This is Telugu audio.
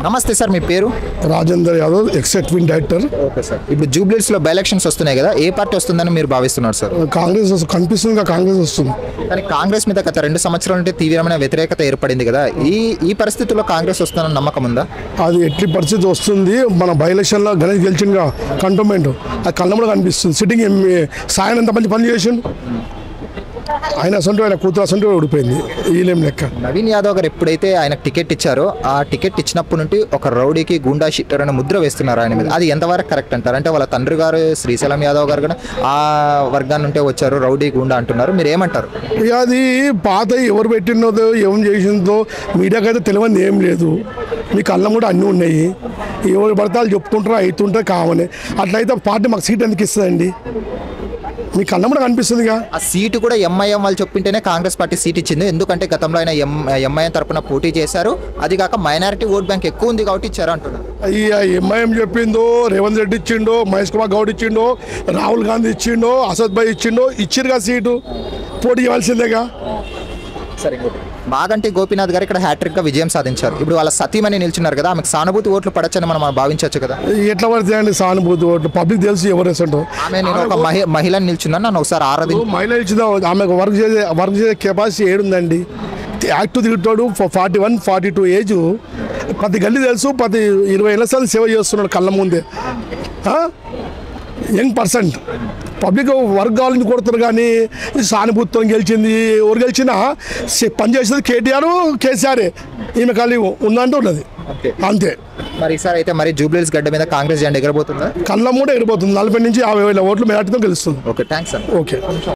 నమస్తే సార్, మీ పేరు? Rajender Yadav, executive director. Okay sir. ఇప్పుడు జూబ్లీస్లో బై ఎలక్షన్స్ వస్తున్నాయి కదా, ఏ పార్టీ వస్తుందని మీరు భావిస్తున్నారు సార్? కాంగ్రెస్ కనిపిస్తుంది, కాంగ్రెస్ వస్తుంది. కానీ కాంగ్రెస్ మీద గత 2 సంవత్సరాల నుండి తీవ్రమైన వ్యతిరేకత ఏర్పడింది కదా, ఈ పరిస్థితుల్లో కాంగ్రెస్ వస్తుందన్న నమ్మకం ఉందా? అది ఎట్టి పరిస్థితి వస్తుంది. మన బై ఎలక్షన్లో గణేష్ గెలిచిందిగా కంటోన్మెంట్, అది కళ్ళ కూడా కనిపిస్తుంది. సిట్టింగ్ సాయం ఎంత మంచి పని చేసిండు, ఆయన అసంటూ ఆయన కూతురు అసంటూ ఓడిపోయింది. ఈలేం లెక్క. నవీన్ యాదవ్ గారు ఎప్పుడైతే ఆయనకు టికెట్ ఇచ్చారో, ఆ టికెట్ ఇచ్చినప్పటి నుండి ఒక రౌడీకి గుండా షీటర్ అనే ముద్ర వేస్తున్నారు ఆయన మీద. అది ఎంతవరకు కరెక్ట్ అంటారు? అంటే వాళ్ళ తండ్రి గారు శ్రీశైలం యాదవ్ గారు కూడా ఆ వర్గాన్ని నుంటే వచ్చారు, రౌడీ గుండా అంటున్నారు. మీరు ఏమంటారు? అది పాత ఎవరు పెట్టినదో ఏం చేసిందో మీడియాకి అయితే తెలియని ఏం లేదు. మీ కళ్ళం కూడా అన్నీ ఉన్నాయి. ఎవరు పడితే వాళ్ళు చెప్పుకుంటారో అవుతుంటే కావని. అట్లయితే పార్టీ మాకు సీట్ ఎందుకు ఇస్తుందండి? మీ కళ్ళం కూడా కనిపిస్తుందిగా. ఆ సీటు కూడా ఎంఐఎం వాళ్ళు చెప్పింటేనే కాంగ్రెస్ పార్టీ సీట్ ఇచ్చింది. ఎందుకంటే గతంలో ఆయన ఎంఐఎం తరపున పోటీ చేశారు, అది కాక మైనారిటీ ఓట్ బ్యాంక్ ఎక్కువ ఉంది కాబట్టి ఇచ్చారు అంటున్నారు. ఎంఐఎం చెప్పిందో, రేవంత్ రెడ్డి ఇచ్చిండో, మహేష్ కుమార్ గౌడ్ ఇచ్చిండో, రాహుల్ గాంధీ ఇచ్చిండో, అసద్ భాయ్ ఇచ్చిండో, ఇచ్చిరుగా సీటు, పోటీ ఇవ్వాల్సిందేగా. సరే, మాగంటి గోపీనాథ్ గారు ఇక్కడ హ్యాట్రిక్గా విజయం సాధించారు. ఇప్పుడు వాళ్ళ సతీమణి నిల్చున్నారు కదా, ఆమెకు సానుభూతి ఓట్లు పడచ్చని మనం భావించవచ్చు కదా. ఎట్లా పడతాయండి సానుభూతి ఓట్లు? పబ్లిక్ తెలిసి ఎవరు వేస్తుంటారు. ఆమె నేను ఒక మహిళని నిల్చున్నాను, నన్ను ఒకసారి మహిళ ఇచ్చిందా? ఆమెకు వర్క్ చేసే కెపాసిటీ ఏడుందండి. యాక్టివ్ తిరుగుతాడు. 41, 42 ఏజ్. ప్రతి గల్లీ తెలుసు, ప్రతి 20 ఏళ్ళ సార్లు సేవ చేస్తున్నాడు కళ్ళ ముందే. యంగ్ పర్సన్ పబ్లిక్ వర్క్ కావాలని కొడతారు. కానీ సానుభూతితో గెలిచింది, ఎవరు గెలిచినా పని చేసేది కేటీఆర్, కేసీఆరే. ఈమె ఖాళీ ఉందంటూ ఉన్నది అంతే. మరి ఈసారి అయితే మరి జూబ్లీస్ గడ్డ మీద కాంగ్రెస్ జెండా ఎగరబోతుందా? కళ్ళ కూడా ఎగిరిపోతుంది. 40 నుంచి 50 వేల ఓట్లు మెజార్టీతో గెలుస్తుంది. Okay, thanks sir. ఓకే.